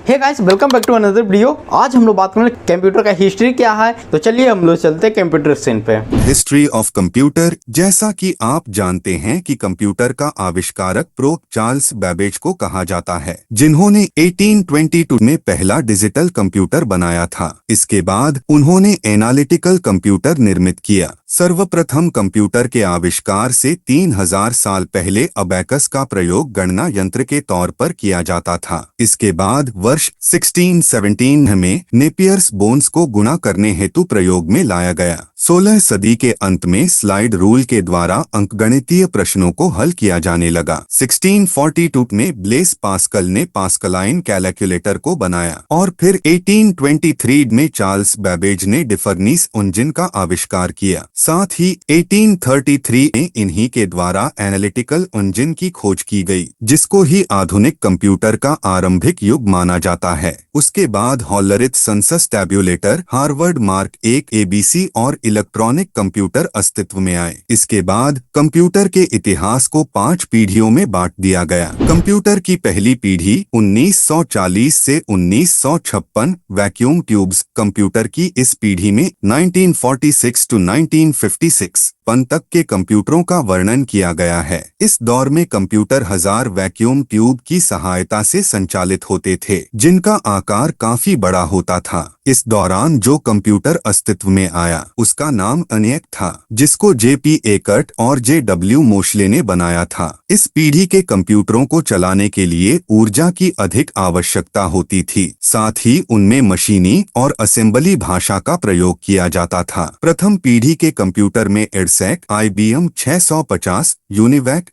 Hey guys, welcome back to another video. आज हम लोग बात करेंगे कंप्यूटर का हिस्ट्री क्या है। तो चलिए हम लोग चलते हैं कंप्यूटर स्क्रीन पे। History of computer. जैसा कि आप जानते हैं कि कंप्यूटर का आविष्कारक प्रो चार्ल्स बैबेज को कहा जाता है, जिन्होंने 1822 में पहला डिजिटल कंप्यूटर बनाया था। इसके बाद उन्होंने एनालिटिकल कंप्यूटर निर्मित किया। सर्वप्रथम कंप्यूटर के आविष्कार से 3000 साल पहले अबैकस का प्रयोग गणना यंत्र के तौर पर किया जाता था। इसके बाद वर्ष 1617 में नेपियर्स बोन्स को गुणा करने हेतु प्रयोग में लाया गया। 16 सदी के अंत में स्लाइड रूल के द्वारा अंकगणितीय प्रश्नों को हल किया जाने लगा। 1642 में ब्लेस पास्कल ने पास्कलाइन कैलकुलेटर को बनाया और फिर 1823 में चार्ल्स बैबेज ने डिफरनीस इंजन का आविष्कार किया। साथ ही 1833 में इन्हीं के द्वारा एनालिटिकल इंजन की खोज की गई, जिसको ही आधुनिक कंप्यूटर का आरंभिक युग माना जाता है। उसके बाद Hollerith census tabulator, Harvard Mark I ABC और इलेक्ट्रॉनिक कंप्यूटर अस्तित्व में आए। इसके बाद कंप्यूटर के इतिहास को 5 पीढ़ियों में बांट दिया गया। कंप्यूटर की पहली पीढ़ी 1940 से 1956 वैक्यूम ट्यूब्स कंप्यूटर की इस पीढ़ी में 1946 to 1956 तक के कंप्यूटरों का वर्णन किया गया है। इस दौर में कंप्यूटर 1000 वैक्यूम ट्यूब की सहायता से संचालित होते थे, जिनका आकार काफी बड़ा होता था। इस दौरान जो कंप्यूटर अस्तित्व में आया उसका नाम ENIAC था, जिसको JP एकर्ट और JW मोशले ने बनाया था। इस पीढ़ी के कंप्यूटरों को चलाने के लिए ऊर्जा की अधिक आवश्यकता होती थी। साथ ही उनमें मशीनी और असेंबली भाषा का प्रयोग किया जाता था। प्रथम पीढ़ी के कंप्यूटर में एडसैक, IBM 650, यूनिवैक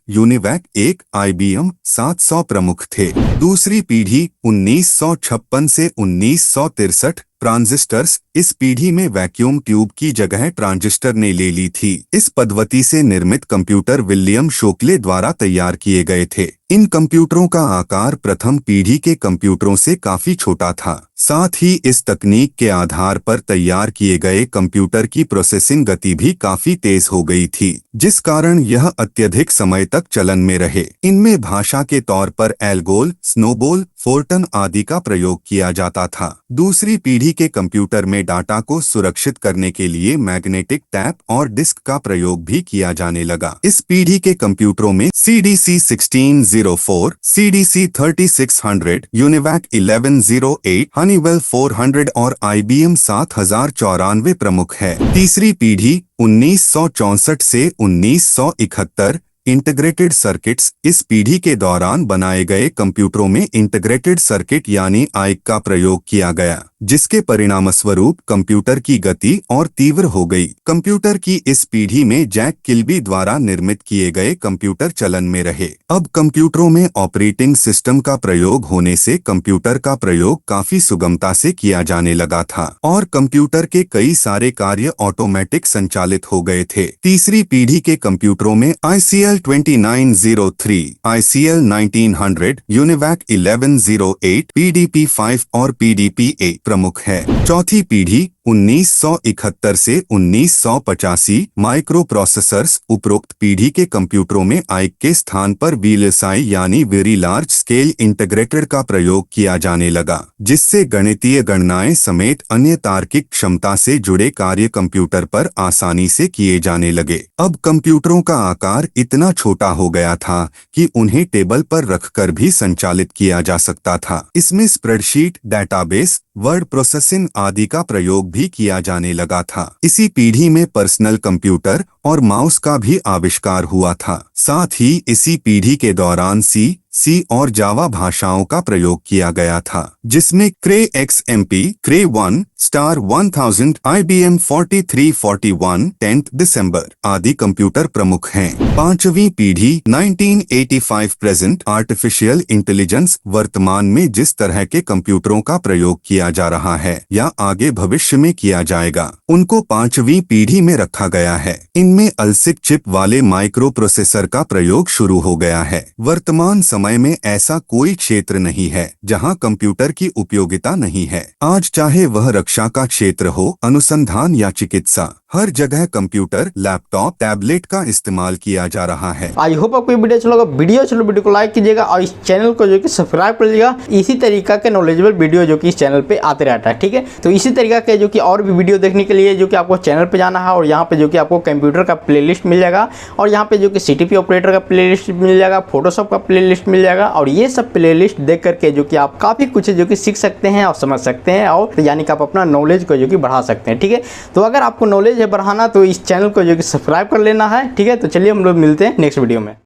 1, IBM 700 प्रमुख थे। दूसरी पीढ़ी 1956 से 1963 ट्रांजिस्टर्स। इस पीढ़ी में वैक्यूम ट्यूब की जगह ट्रांजिस्टर ने ले ली थी। इस पद्धति से निर्मित कंप्यूटर विलियम शोकले द्वारा तैयार किए गए थे। इन कंप्यूटरों का आकार प्रथम पीढ़ी के कंप्यूटरों से काफी छोटा था। साथ ही इस तकनीक के आधार पर तैयार किए गए कंप्यूटर की प्रोसेसिंग गति भी काफी तेज हो गई थी, जिस कारण यह अत्यधिक समय तक चलन में रहे। इनमें भाषा के तौर पर एल्गोल, स्नोबॉल, फोर्टन आदि का प्रयोग किया जाता था। दूसरी पीढ़ी के कंप्यूटर में डाटा को सुरक्षित करने के लिए मैग्नेटिक टैप और डिस्क का प्रयोग भी किया जाने लगा। इस पीढ़ी के कंप्यूटरों में CDC 1604, CDC 3600, यूनिवैक 1108, हनीवेल 400 और IBM 7094 प्रमुख है। तीसरी पीढ़ी 1964 से 1971 इंटीग्रेटेड सर्किट्स। इस पीढ़ी के दौरान बनाए गए कंप्यूटरों में इंटीग्रेटेड सर्किट यानी IC का प्रयोग किया गया, जिसके परिणामस्वरूप कंप्यूटर की गति और तीव्र हो गई। कंप्यूटर की इस पीढ़ी में जैक किल्बी द्वारा निर्मित किए गए कंप्यूटर चलन में रहे। अब कंप्यूटरों में ऑपरेटिंग सिस्टम का प्रयोग होने से कंप्यूटर का प्रयोग काफी सुगमता से किया जाने लगा था और कंप्यूटर के कई सारे कार्य ऑटोमेटिक संचालित हो गए थे। तीसरी पीढ़ी के कंप्यूटरों में ICL 2903, ICL 1900, यूनिवैक 1108, PDP 5 और PDP 8 प्रमुख है। चौथी पीढ़ी 1971 से 1985 माइक्रो प्रोसेसर्स। उपरोक्त पीढ़ी के कंप्यूटरों में IC के स्थान पर VLSI यानी वेरी लार्ज स्केल इंटीग्रेटेड का प्रयोग किया जाने लगा, जिससे गणितीय गणनाएं समेत अन्य तार्किक क्षमता से जुड़े कार्य कंप्यूटर पर आसानी से किए जाने लगे। अब कंप्यूटरों का आकार इतना छोटा हो गया था कि उन्हें टेबल पर रखकर भी संचालित किया जा सकता था। इसमें स्प्रेडशीट, डेटाबेस, वर्ड प्रोसेसिंग आदि का प्रयोग भी किया जाने लगा था। इसी पीढ़ी में पर्सनल कंप्यूटर और माउस का भी आविष्कार हुआ था। साथ ही इसी पीढ़ी के दौरान C और जावा भाषाओं का प्रयोग किया गया था, जिसमें क्रे XMP, क्रे 1, स्टार 1000, IBM 4341, 10 दिसंबर आदि कंप्यूटर प्रमुख हैं। पांचवी पीढ़ी 1985 प्रेजेंट। Artificial intelligence. वर्तमान में जिस तरह के कंप्यूटरों का प्रयोग किया जा रहा है या आगे भविष्य में किया जाएगा, उनको पांचवी पीढ़ी में रखा गया है। इनमें अल्सिक चिप वाले माइक्रो प्रोसेसर का प्रयोग शुरू हो गया है। वर्तमान समय में ऐसा कोई क्षेत्र नहीं है जहां कंप्यूटर की उपयोगिता नहीं है। आज चाहे वह रक्षा का क्षेत्र हो, अनुसंधान या चिकित्सा, हर जगह कंप्यूटर, लैपटॉप, टैबलेट का इस्तेमाल किया जा रहा है। आई होप आपको ये वीडियो अच्छा लगा। वीडियो को लाइक कीजिएगा और इस चैनल को जो कि सब्सक्राइब कर लीजिएगा। इसी तरीका के नॉलेजेबल वीडियो जो कि इस चैनल पे आते रहता है, ठीक है। तो इसी तरीका के जो कि और भी वीडियो देखने के लिए जो कि आपको चैनल पे जाना है और यहाँ पे जो कि आपको कंप्यूटर का प्लेलिस्ट मिल जाएगा और यहाँ पे जो कि CTP ऑपरेटर का प्लेलिस्ट मिल जाएगा, फोटोशॉप का प्लेलिस्ट मिल जाएगा और ये सब प्लेलिस्ट देख करके जो कि आप काफ़ी कुछ जो कि सीख सकते हैं और समझ सकते हैं और यानी कि आप अपना नॉलेज को जो कि बढ़ा सकते हैं, ठीक है। तो अगर आपको नॉलेज है बढ़ाना तो इस चैनल को जो कि सब्सक्राइब कर लेना है, ठीक है। तो चलिए हम लोग मिलते हैं नेक्स्ट वीडियो में।